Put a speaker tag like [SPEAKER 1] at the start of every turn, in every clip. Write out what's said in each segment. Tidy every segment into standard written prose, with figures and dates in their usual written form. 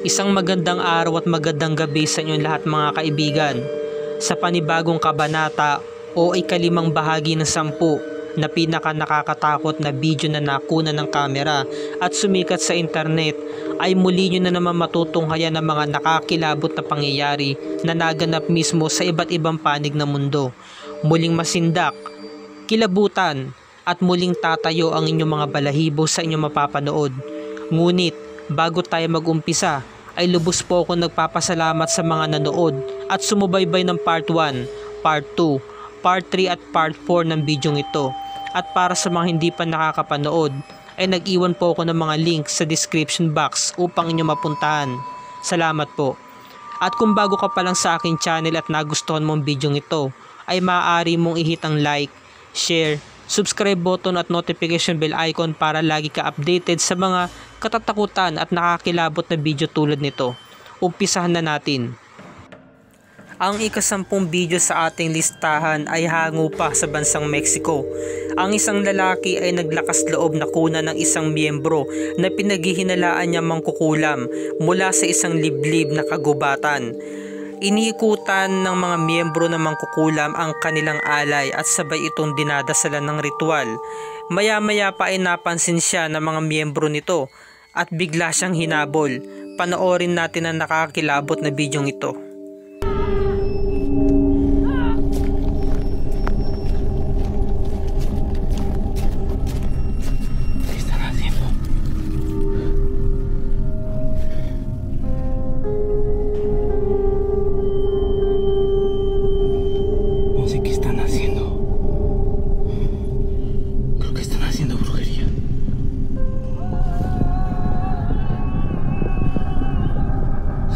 [SPEAKER 1] Isang magandang araw at magandang gabi sa inyong lahat mga kaibigan. Sa panibagong kabanata o ikalimang bahagi ng 10 na pinaka nakakatakot na video na nakuna ng kamera at sumikat sa internet, ay muli nyo na naman matutunghayan ng mga nakakilabot na pangyayari na naganap mismo sa iba't ibang panig ng mundo. Muling masindak, kilabutan at muling tatayo ang inyong mga balahibo sa inyong mapapanood. Ngunit bago tayo mag-umpisa, ay lubos po ako nagpapasalamat sa mga nanood at sumubaybay ng part 1, part 2, part 3 at part 4 ng bidyong ito. At para sa mga hindi pa nakakapanood, ay nag-iwan po ako ng mga links sa description box upang inyo mapuntahan. Salamat po. At kung bago ka pa lang sa aking channel at nagustuhan mong bidyong ito, ay maaari mong i-hit ang like, share, subscribe button at notification bell icon para lagi ka updated sa mga katatakutan at nakakilabot na video tulad nito. Umpisahan na natin. Ang ika-10 video sa ating listahan ay hango pa sa bansang Mexico. Ang isang lalaki ay naglakas loob na kunan ng isang miyembro na pinaghihinalaan niya mangkukulam mula sa isang liblib na kagubatan. Iniikutan ng mga miyembro ng mangkukulam ang kanilang alay at sabay itong dinadasalan ng ritual. Maya-maya pa ay napansin siya ng mga miyembro nito at bigla siyang hinabol. Panoorin natin ang nakakilabot na bidyong ito.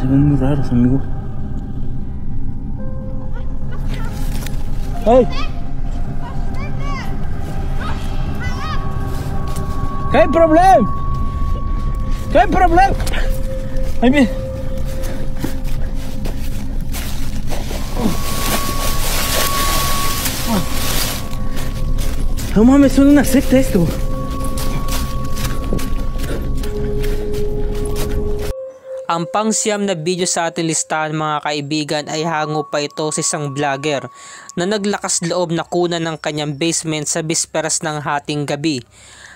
[SPEAKER 2] Se ven muy raros, amigo. ¡Hey! ¿Qué hay problema? ¿Qué hay problema? Ahí viene. No mames, son una secta esto.
[SPEAKER 1] Ang pang-siyam na video sa ating listahan mga kaibigan ay hango pa ito sa isang vlogger na naglakas loob na kunan ng kanyang basement sa bisperas ng hating gabi.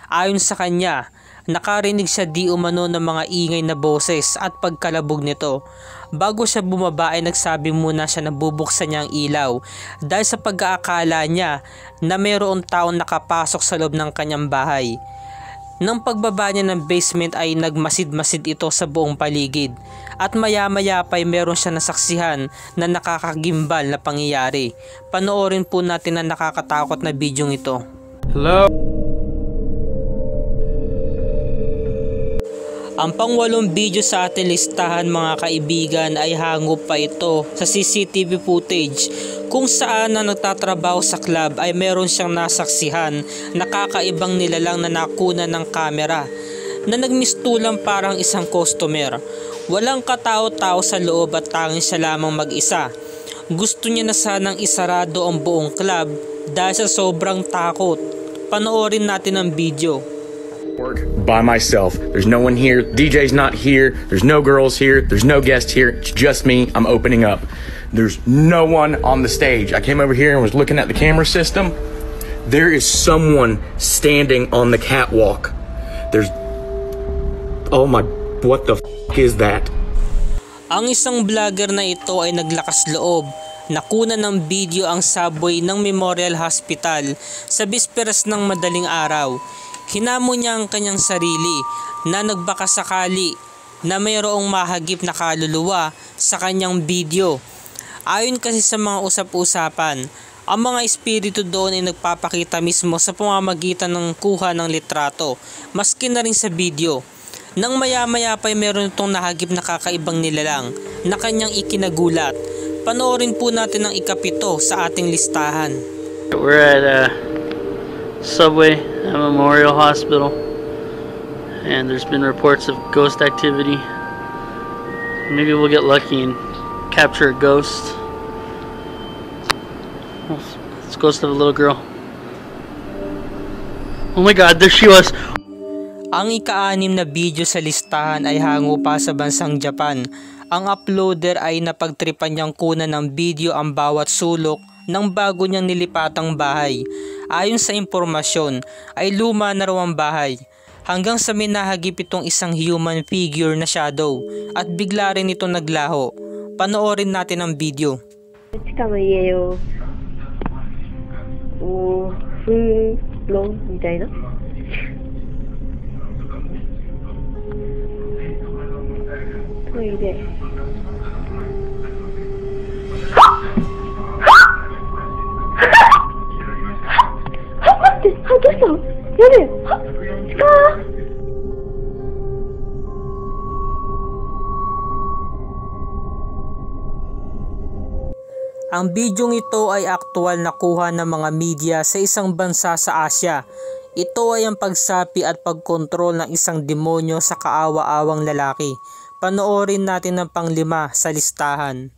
[SPEAKER 1] Ayon sa kanya, nakarinig siya di umano ng mga ingay na boses at pagkalabog nito. Bago siya bumaba ay nagsabi muna siya na bubuksan niya ang ilaw dahil sa pag-aakala niya na mayroong taong nakapasok sa loob ng kanyang bahay. Nang pagbaba niya ng basement ay nagmasid-masid ito sa buong paligid at maya-maya pa ay meron siya nasaksihan na nakakagimbal na pangyayari. Panoorin po natin ang nakakatakot na bidyong ito.
[SPEAKER 2] Hello?
[SPEAKER 1] Ang pang-8 video sa ating listahan mga kaibigan ay hango pa ito sa CCTV footage kung saan na nagtatrabaho sa club ay meron siyang nasaksihan na kakaibang nilalang na nakuna ng kamera na nagmistulang parang isang customer. Walang katao-tao sa loob at tanging siya lamang mag-isa. Gusto niya na sanang isarado ang buong club dahil sa sobrang takot. Panoorin natin ang video.
[SPEAKER 3] Work by myself. There's no one here. DJ's not here. There's no girls here. There's no guests here. It's just me. I'm opening up. There's no one on the stage. I came over here and was looking at the camera system. There is someone standing on the catwalk. There's... Oh my... What the f*** is that?
[SPEAKER 1] Ang isang vlogger na ito ay naglakas loob. Nakuna ng video ang subway ng Memorial Hospital sa bisperas ng madaling araw. Hinamon niya ang kanyang sarili na nagbaka sakali na mayroong mahagip na kaluluwa sa kanyang video. Ayon kasi sa mga usap-usapan, ang mga espiritu doon ay nagpapakita mismo sa pamamagitan ng kuha ng litrato, maski na rin sa video. Nang maya-maya pa ay meron itong nahagip na kakaibang nilalang na kanyang ikinagulat. Panoorin po natin ang ika-7 sa ating listahan.
[SPEAKER 4] We're at Subway at Memorial Hospital, and there's been reports of ghost activity. Maybe we'll get lucky and capture a ghost. It's a ghost of a little girl. Oh my god, there she was!
[SPEAKER 1] Ang ika-6 na video sa listahan ay hango pa sa bansang Japan. Ang uploader ay napagtripan niyang kunan ng video ang bawat sulok ng bago niyang nilipatang bahay. Ayon sa impormasyon ay luma na raw ang bahay hanggang sa may nahagip itong isang human figure na shadow at bigla rin ito naglaho. Panoorin natin ang video.
[SPEAKER 5] 地下の家を風呂みたいなトイレ待ってどうしたのやべえ鹿
[SPEAKER 1] Ang bidyong ito ay aktwal na kuha ng mga media sa isang bansa sa Asya. Ito ay ang pagsapi at pagkontrol ng isang demonyo sa kaawa-awang lalaki. Panoorin natin ang pang-5 sa listahan.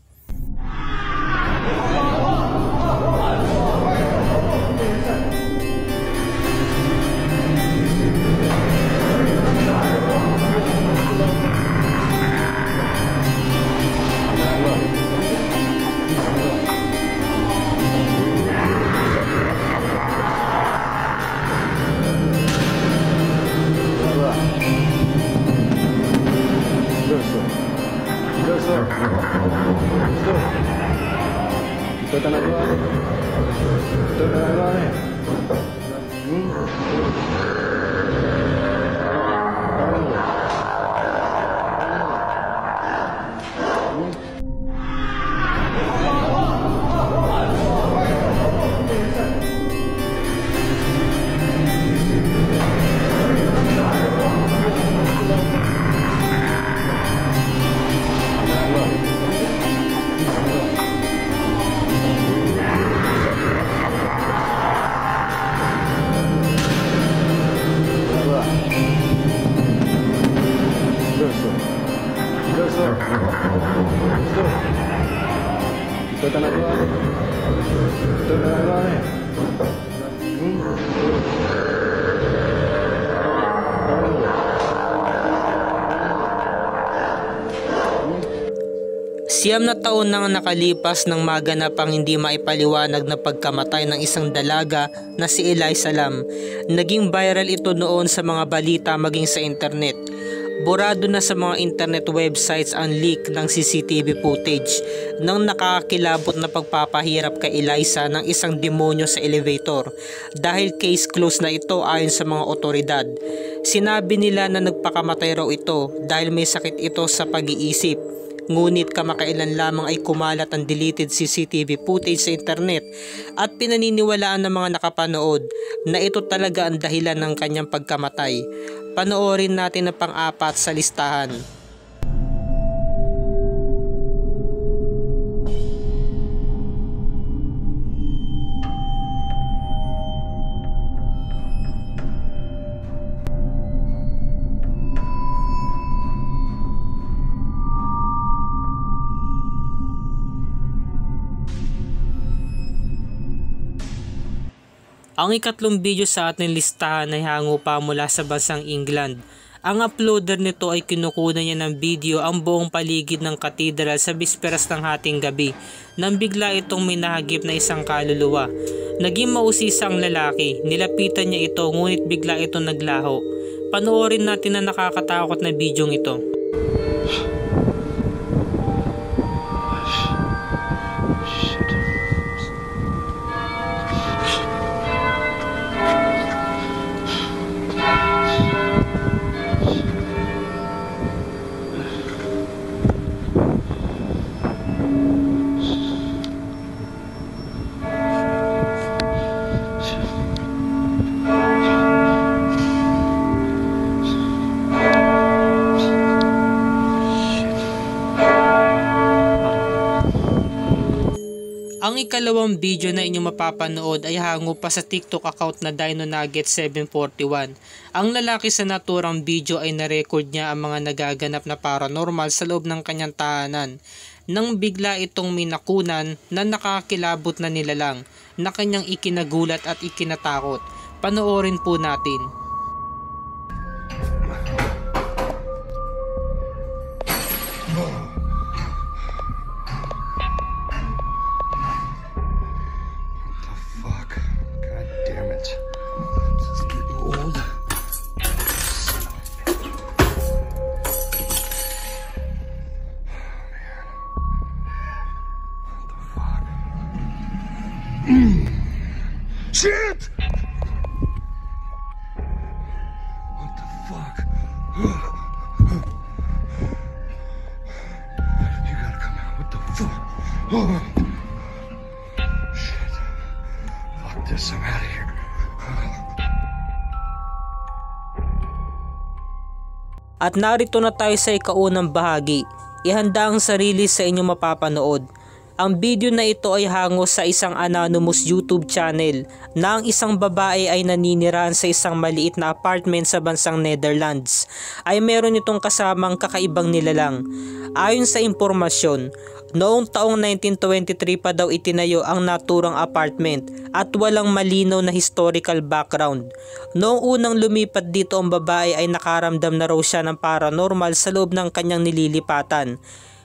[SPEAKER 1] Siyam na taon nang nakalipas nang maganap ang hindi maipaliwanag na pagkamatay ng isang dalaga na si Elisa Lam. Naging viral ito noon sa mga balita maging sa internet. Burado na sa mga internet websites ang leak ng CCTV footage ng nakakakilabot na pagpapahirap kay Elisa ng isang demonyo sa elevator. Dahil case closed na ito ayon sa mga otoridad. Sinabi nila na nagpakamatay raw ito dahil may sakit ito sa pag-iisip. Ngunit kamakailan lamang ay kumalat ang deleted CCTV footage sa internet at pinaniniwalaan ng mga nakapanood na ito talaga ang dahilan ng kanyang pagkamatay. Panoorin natin ang pang-4 sa listahan. Ang ikatlong video sa ating listahan ay hango pa mula sa bansang England. Ang uploader nito ay kinukunan niya ng video ang buong paligid ng katedral sa bisperas ng hating gabi nang bigla itong may nahagip na isang kaluluwa. Naging mausisa ang lalaki, nilapitan niya ito ngunit bigla itong naglaho. Panoorin natin ang nakakatakot na bidyong ito. Ang ikalawang video na inyong mapapanood ay hango pa sa TikTok account na Dino Nugget 741. Ang lalaki sa naturang video ay narecord niya ang mga nagaganap na paranormal sa loob ng kanyang tahanan. Nang bigla itong may nakunan na nakakilabot na nilalang na kanyang ikinagulat at ikinatakot. Panoorin po natin.
[SPEAKER 3] Fuck. God damn it. This is getting old. Shit! What the fuck? You gotta come out. What the fuck? Shit. Fuck this. I'm out of here.
[SPEAKER 1] At narito na tayo sa ikaunang bahagi. Ihanda ang sarili sa inyong mapapanood. Ang video na ito ay hango sa isang anonymous YouTube channel na ang isang babae ay naninirahan sa isang maliit na apartment sa bansang Netherlands ay meron itong kasamang kakaibang nilalang. Ayon sa impormasyon, noong taong 1923 pa daw itinayo ang naturang apartment at walang malinaw na historical background. Noong unang lumipat dito ang babae ay nakaramdam na raw siya ng paranormal sa loob ng kanyang nililipatan.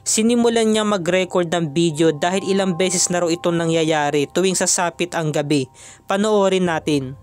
[SPEAKER 1] Sinimulan niya mag-record ng video dahil ilang beses na raw ito nangyayari tuwing sasapit ang gabi. Panoorin natin.